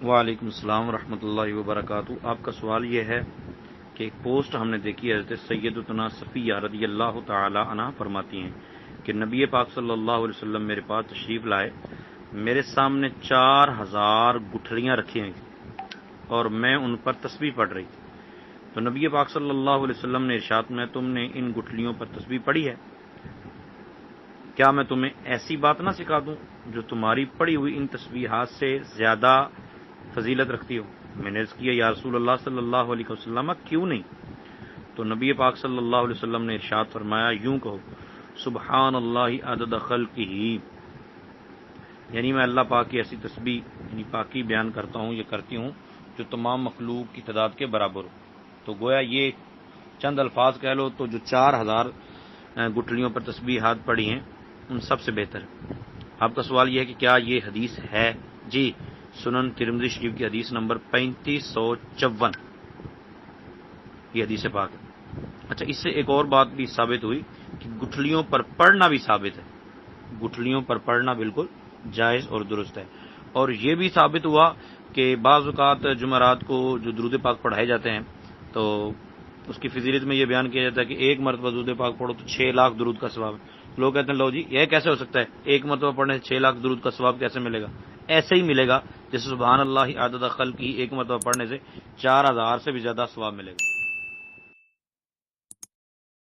وعلیکم السلام ورحمۃ اللہ وبرکاتہ۔ آپ کا سوال یہ ہے کہ ایک پوسٹ ہم نے دیکھی ہے، حضرت سیدتنا صفیہ رضی اللہ تعالی عنہ فرماتی ہیں کہ نبی پاک صلی اللہ علیہ وسلم میرے پاس تشریف لائے، میرے سامنے 4000 گٹھلیاں رکھی ہوئی تھیں اور میں ان پر تسبیح پڑھ رہی تھی۔ تو نبی پاک صلی اللہ علیہ وسلم نے ارشاد میں تم نے ان گٹھلیوں پر تسبیح پڑھی ہے، کیا میں تمہیں ایسی بات نہ سکھا دوں جو تمہاری پڑھی ہوئی ان تسبیحات سے زیادہ فضیلت رکھتی ہو؟ میں نے عرض کیا یا رسول اللہ صلی اللہ علیہ وسلم کیوں نہیں؟ تو نبی پاک صلی اللہ علیہ وسلم نے ارشاد فرمایا یوں کہو سبحان اللہ عدد خلقہ، یعنی میں اللہ پاک کی ایسی تسبیح یعنی پاکی بیان کرتا ہوں، یہ کرتی ہوں جو تمام مخلوق کی تعداد کے برابر ہو۔ تو گویا یہ چند الفاظ کہہ لو تو جو 4000 گٹھلیوں پر تسبیحات پڑھی ہیں ان سب سے بہتر ہے۔ آپ کا سوال یہ ہے کہ کیا یہ حدیث ہے؟ جی، سنن ترمذی شریف کی حدیث نمبر 3554 یہ حدیث پاک ہے۔ اچھا، اس سے ایک اور بات بھی ثابت ہوئی کہ گٹھلیوں پر پڑھنا بھی ثابت ہے، گٹھلیوں پر پڑھنا بالکل جائز اور درست ہے۔ اور یہ بھی ثابت ہوا کہ بعض اوقات جمعرات کو جو درود پاک پڑھائے جاتے ہیں تو اس کی فضیلت میں یہ بیان کیا جاتا ہے کہ ایک مرتبہ درود پاک پڑھو تو 6 لاکھ درود کا ثواب ہے۔ لوگ کہتے ہیں لو جی یہ کیسے ہو سکتا ہے، ایک مرتبہ پڑھنے سے 6 لاکھ درود کا ثواب کیسے ملے گا؟ ایسے ہی ملے گا جیسے سبحان اللہ عدد خلقہ ایک مرتبہ پڑھنے سے 4000 سے بھی زیادہ ثواب ملے گا۔